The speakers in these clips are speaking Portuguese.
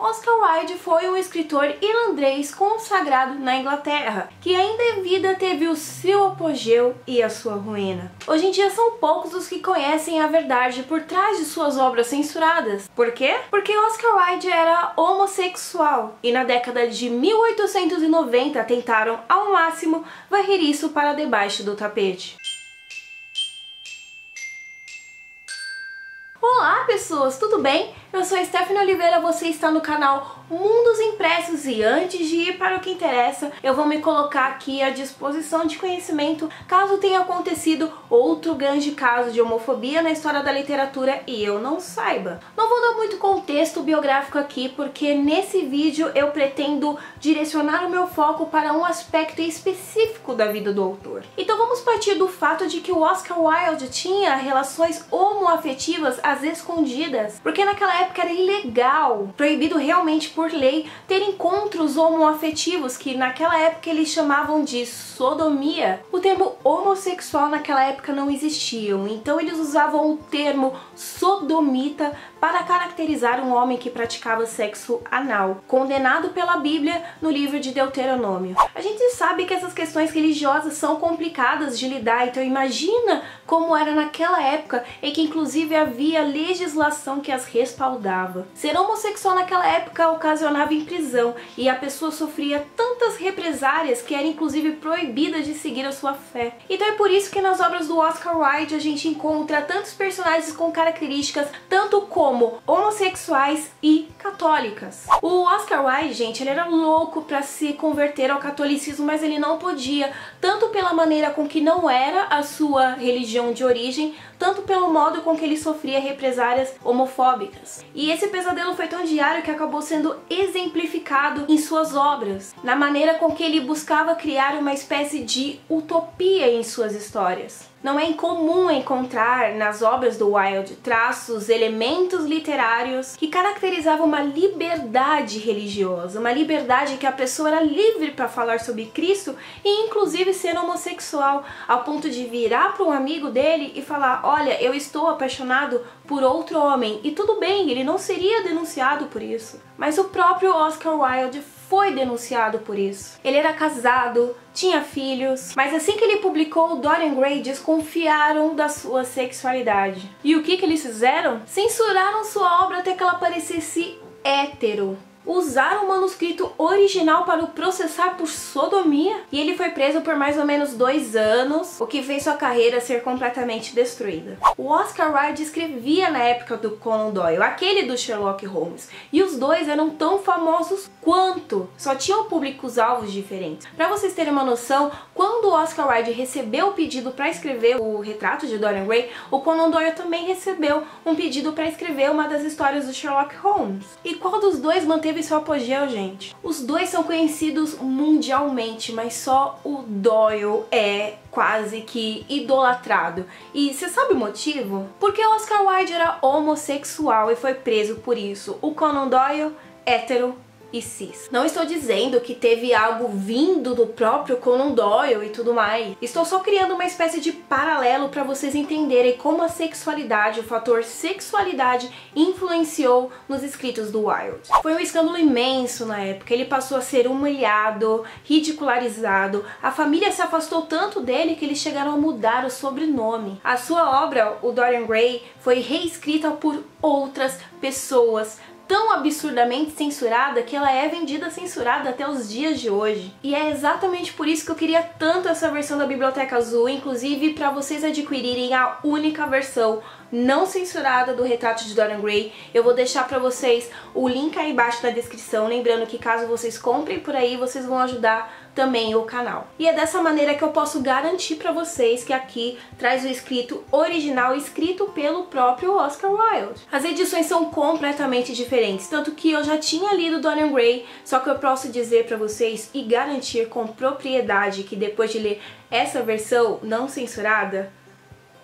Oscar Wilde foi um escritor irlandês consagrado na Inglaterra, que ainda em vida teve o seu apogeu e a sua ruína. Hoje em dia são poucos os que conhecem a verdade por trás de suas obras censuradas. Por quê? Porque Oscar Wilde era homossexual e na década de 1890 tentaram ao máximo varrer isso para debaixo do tapete. Olá pessoas, tudo bem? Eu sou a Stephanie Oliveira, você está no canal Mundos Impressos e antes de ir para o que interessa, eu vou me colocar aqui à disposição de conhecimento caso tenha acontecido outro grande caso de homofobia na história da literatura e eu não saiba. Não vou dar muito contexto biográfico aqui porque nesse vídeo eu pretendo direcionar o meu foco para um aspecto específico da vida do autor. Então vamos partir do fato de que o Oscar Wilde tinha relações homoafetivas às escondidas, porque naquela época era ilegal, proibido realmente por lei, ter encontros homoafetivos, que naquela época eles chamavam de sodomia. O termo homossexual naquela época não existia, então eles usavam o termo sodomita para caracterizar um homem que praticava sexo anal, condenado pela Bíblia no livro de Deuteronômio. A gente sabe que essas questões religiosas são complicadas de lidar, então imagina como era naquela época em que inclusive havia legislação que as respaldava. Ser homossexual naquela época ocasionava em prisão e a pessoa sofria tantas represálias que era inclusive proibida de seguir a sua fé. Então é por isso que nas obras do Oscar Wilde a gente encontra tantos personagens com características tanto como homossexuais e católicas. O Oscar Wilde, gente, ele era louco para se converter ao catolicismo, mas ele não podia, tanto pela maneira com que não era a sua religião de origem, tanto pelo modo com que ele sofria represálias homofóbicas. E esse pesadelo foi tão diário que acabou sendo exemplificado em suas obras, na maneira com que ele buscava criar uma espécie de utopia em suas histórias. Não é incomum encontrar nas obras do Wilde traços, elementos literários que caracterizavam uma liberdade religiosa, uma liberdade que a pessoa era livre para falar sobre Cristo e inclusive ser homossexual, ao ponto de virar para um amigo dele e falar: olha, eu estou apaixonado por outro homem, e tudo bem, ele não seria denunciado por isso. Mas o próprio Oscar Wilde foi denunciado por isso. Ele era casado, tinha filhos, mas assim que ele publicou Dorian Gray, desconfiaram da sua sexualidade. E o que eles fizeram? Censuraram sua obra até que ela parecesse hétero. Usaram o manuscrito original para o processar por sodomia e ele foi preso por mais ou menos 2 anos, o que fez sua carreira ser completamente destruída. O Oscar Wilde escrevia na época do Conan Doyle, aquele do Sherlock Holmes, e os dois eram tão famosos quanto, só tinham públicos-alvos diferentes. Para vocês terem uma noção, quando o Oscar Wilde recebeu o pedido para escrever o retrato de Dorian Gray, o Conan Doyle também recebeu um pedido para escrever uma das histórias do Sherlock Holmes. E qual dos dois manteve seu apogeu, gente? Os dois são conhecidos mundialmente, mas só o Doyle é quase que idolatrado. E você sabe o motivo? Porque Oscar Wilde era homossexual e foi preso por isso. O Conan Doyle, hétero e cis. Não estou dizendo que teve algo vindo do próprio Conan Doyle e tudo mais. Estou só criando uma espécie de paralelo para vocês entenderem como a sexualidade, o fator sexualidade, influenciou nos escritos do Wilde. Foi um escândalo imenso na época. Ele passou a ser humilhado, ridicularizado. A família se afastou tanto dele que eles chegaram a mudar o sobrenome. A sua obra, o Dorian Gray, foi reescrita por outras pessoas, tão absurdamente censurada que ela é vendida censurada até os dias de hoje. E é exatamente por isso que eu queria tanto essa versão da Biblioteca Azul, inclusive para vocês adquirirem a única versão não censurada do retrato de Dorian Gray. Eu vou deixar para vocês o link aí embaixo na descrição, lembrando que caso vocês comprem por aí, vocês vão ajudar também o canal. E é dessa maneira que eu posso garantir para vocês que aqui traz o escrito original, escrito pelo próprio Oscar Wilde. As edições são completamente diferentes, tanto que eu já tinha lido Dorian Gray, só que eu posso dizer para vocês e garantir com propriedade que depois de ler essa versão não censurada,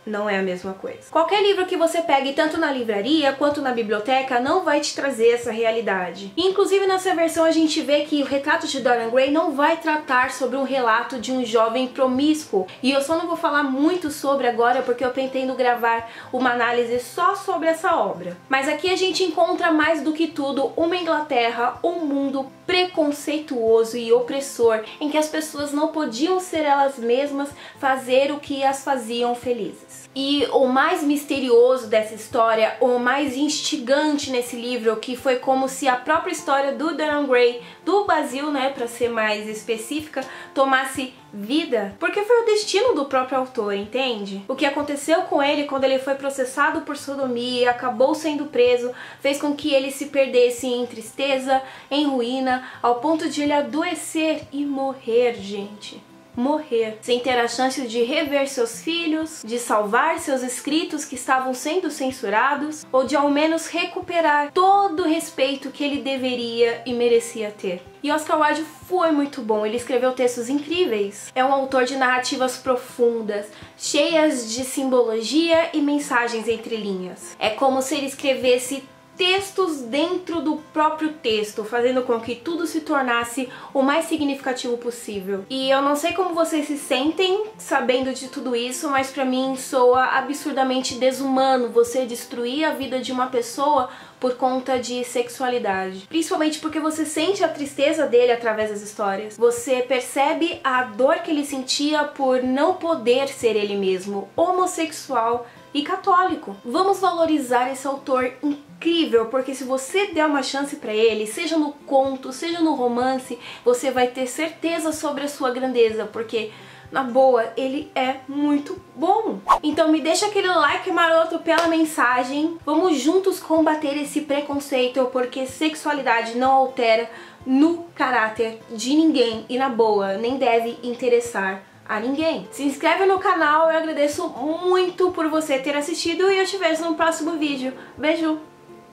não é a mesma coisa. Qualquer livro que você pegue tanto na livraria quanto na biblioteca não vai te trazer essa realidade. E, inclusive nessa versão a gente vê que o retrato de Dorian Gray não vai tratar sobre um relato de um jovem promíscuo. E eu só não vou falar muito sobre agora porque eu pretendo gravar uma análise só sobre essa obra. Mas aqui a gente encontra mais do que tudo uma Inglaterra, um mundo preconceituoso e opressor, em que as pessoas não podiam ser elas mesmas, fazer o que as faziam felizes. E o mais misterioso dessa história, o mais instigante nesse livro, que foi como se a própria história do Dorian Gray, do Basil, né, para ser mais específica, tomasse vida, porque foi o destino do próprio autor, entende? O que aconteceu com ele quando ele foi processado por sodomia e acabou sendo preso, fez com que ele se perdesse em tristeza, em ruína, ao ponto de ele adoecer e morrer, gente. Morrer, sem ter a chance de rever seus filhos, de salvar seus escritos que estavam sendo censurados, ou de ao menos recuperar todo o respeito que ele deveria e merecia ter. E Oscar Wilde foi muito bom, ele escreveu textos incríveis. É um autor de narrativas profundas, cheias de simbologia e mensagens entre linhas. É como se ele escrevesse textos dentro do próprio texto, fazendo com que tudo se tornasse o mais significativo possível. E eu não sei como vocês se sentem sabendo de tudo isso, mas pra mim soa absurdamente desumano você destruir a vida de uma pessoa por conta de sexualidade. Principalmente porque você sente a tristeza dele através das histórias. Você percebe a dor que ele sentia por não poder ser ele mesmo, homossexual e católico. Vamos valorizar esse autor incrível, porque se você der uma chance pra ele, seja no conto, seja no romance, você vai ter certeza sobre a sua grandeza, porque na boa, ele é muito bom. Então me deixa aquele like maroto pela mensagem. Vamos juntos combater esse preconceito, porque sexualidade não altera no caráter de ninguém e na boa, nem deve interessar a ninguém. Se inscreve no canal, eu agradeço muito por você ter assistido e eu te vejo no próximo vídeo. Beijo!